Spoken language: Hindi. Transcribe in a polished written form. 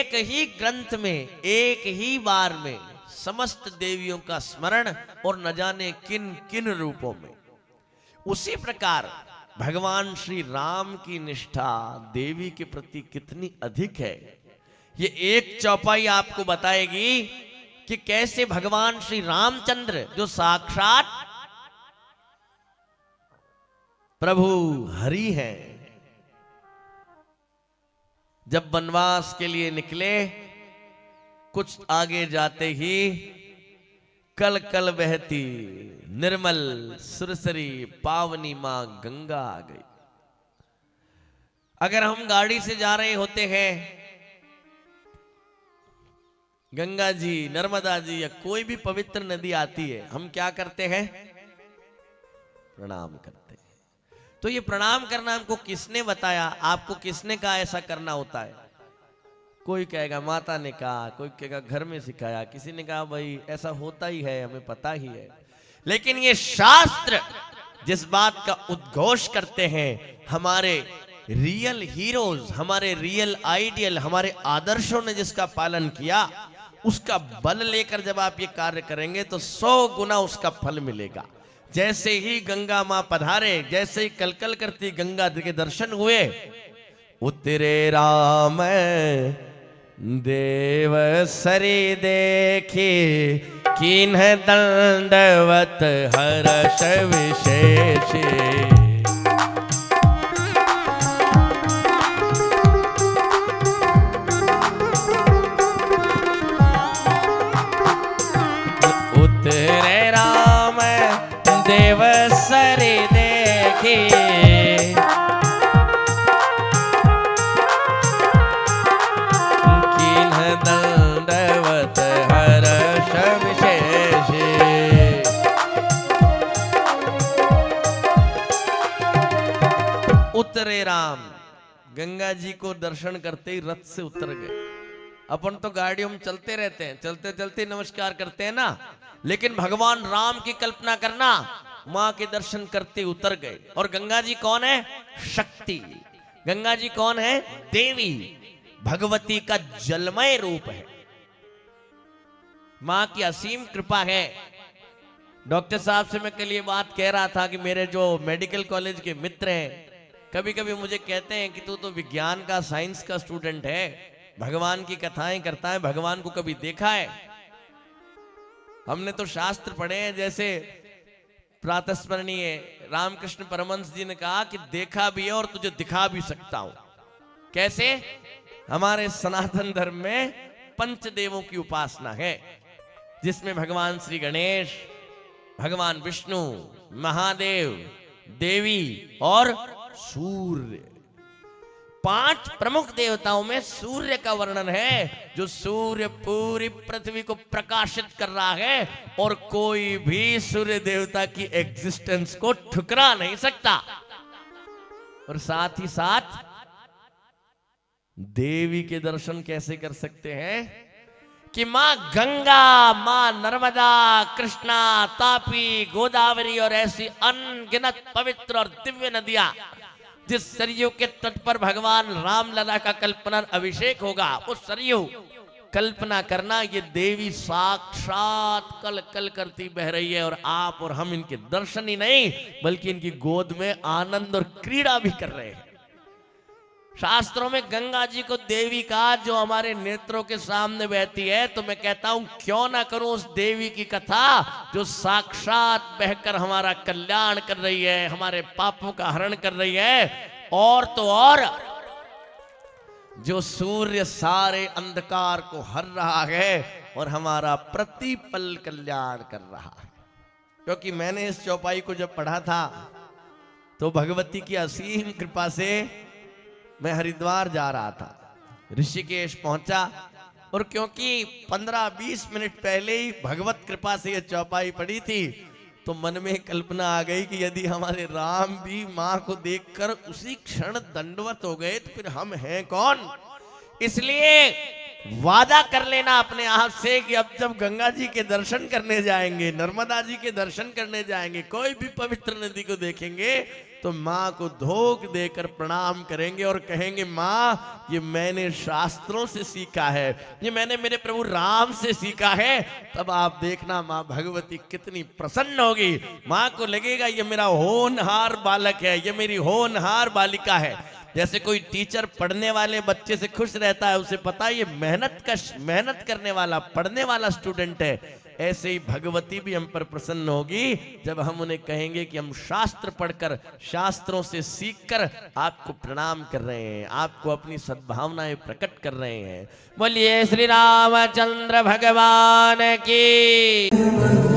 एक ही ग्रंथ में एक ही बार में समस्त देवियों का स्मरण और न जाने किन किन रूपों में। उसी प्रकार भगवान श्री राम की निष्ठा देवी के प्रति कितनी अधिक है, ये एक चौपाई आपको बताएगी कि कैसे भगवान श्री रामचंद्र जो साक्षात प्रभु हरि हैं, जब वनवास के लिए निकले, कुछ आगे जाते ही कल कल बहती निर्मल सुरसरी पावनी मां गंगा आ गई। अगर हम गाड़ी से जा रहे होते हैं, गंगा जी, नर्मदा जी या कोई भी पवित्र नदी आती है, हम क्या करते हैं? प्रणाम करते हैं। तो ये प्रणाम करना हमको किसने बताया? आपको किसने कहा ऐसा करना होता है? कोई कहेगा माता ने कहा, कोई कहेगा घर में सिखाया, किसी ने कहा भाई ऐसा होता ही है, हमें पता ही है। लेकिन ये शास्त्र जिस बात का उद्घोष करते हैं, हमारे रियल हीरोज, हमारे रियल आइडियल, हमारे आदर्शों ने जिसका पालन किया, उसका बल लेकर जब आप ये कार्य करेंगे तो 100 गुना उसका फल मिलेगा। जैसे ही गंगा मां पधारे, जैसे ही कलकल करती गंगा के दर्शन हुए, उतरे राम देव सरी देखी, कीन्ह दंडवत हर्ष विशेष। उतरे राम देव सरी देखी, दंडवत हर्ष विशेष। उतरे राम, गंगा जी को दर्शन करते ही रथ से उतर गए। अपन तो गाड़ियों में चलते रहते हैं, चलते चलते नमस्कार करते हैं ना, लेकिन भगवान राम की कल्पना करना, मां के दर्शन करते उतर गए। और गंगा जी कौन है? शक्ति। गंगा जी कौन है? देवी, भगवती का जलमय रूप है। मां की असीम कृपा है। डॉक्टर साहब से मैं कल ये बात कह रहा था कि मेरे जो मेडिकल कॉलेज के मित्र हैं, कभी कभी मुझे कहते हैं कि तू तो विज्ञान का, साइंस का स्टूडेंट है, भगवान की कथाएं करता है, भगवान को कभी देखा है? हमने तो शास्त्र पढ़े हैं, जैसे प्रातस्मरणीय रामकृष्ण परमहंस जी ने कहा कि देखा भी है और तुझे दिखा भी सकता हूं। कैसे? हमारे सनातन धर्म में पंचदेवों की उपासना है, जिसमें भगवान श्री गणेश, भगवान विष्णु, महादेव, देवी और सूर्य, 5 प्रमुख देवताओं में सूर्य का वर्णन है, जो सूर्य पूरी पृथ्वी को प्रकाशित कर रहा है और कोई भी सूर्य देवता की एग्जिस्टेंस को ठुकरा नहीं सकता। और साथ ही साथ देवी के दर्शन कैसे कर सकते हैं कि मां गंगा, मां नर्मदा, कृष्णा, तापी, गोदावरी और ऐसी अनगिनत पवित्र और दिव्य नदियां, जिस सरयू के तट पर भगवान रामलला का कल्पना अभिषेक होगा, उस सरयू कल्पना करना, ये देवी साक्षात कल कल करती बह रही है, और आप और हम इनके दर्शन ही नहीं बल्कि इनकी गोद में आनंद और क्रीड़ा भी कर रहे हैं। शास्त्रों में गंगा जी को देवी का जो हमारे नेत्रों के सामने बहती है, तो मैं कहता हूं क्यों ना करूं उस देवी की कथा जो साक्षात बहकर हमारा कल्याण कर रही है, हमारे पापों का हरण कर रही है। और तो और जो सूर्य सारे अंधकार को हर रहा है और हमारा प्रतिपल कल्याण कर रहा है। क्योंकि मैंने इस चौपाई को जब पढ़ा था तो भगवती की असीम कृपा से मैं हरिद्वार जा रहा था, ऋषिकेश पहुंचा, और क्योंकि 15-20 मिनट पहले ही भगवत कृपा से यह चौपाई पड़ी थी, तो मन में कल्पना आ गई कि यदि हमारे राम भी मां को देखकर उसी क्षण दंडवत हो गए तो फिर हम हैं कौन। इसलिए वादा कर लेना अपने आप से कि अब जब गंगा जी के दर्शन करने जाएंगे, नर्मदा जी के दर्शन करने जाएंगे, कोई भी पवित्र नदी को देखेंगे, तो तो माँ को धोख देकर प्रणाम करेंगे और कहेंगे माँ ये मैंने शास्त्रों से सीखा है, ये मैंने मेरे प्रभु राम से सीखा है। तब आप देखना माँ भगवती कितनी प्रसन्न होगी। माँ को लगेगा ये मेरा होनहार बालक है, ये मेरी होनहार बालिका है। जैसे कोई टीचर पढ़ने वाले बच्चे से खुश रहता है, उसे पता है ये मेहनत करने वाला पढ़ने वाला स्टूडेंट है। ऐसे ही भगवती भी हम पर प्रसन्न होगी जब हम उन्हें कहेंगे कि हम शास्त्र पढ़कर शास्त्रों से सीखकर आपको प्रणाम कर रहे हैं, आपको अपनी सद्भावनाएं प्रकट कर रहे हैं। बोलिए श्री रामचंद्र भगवान की।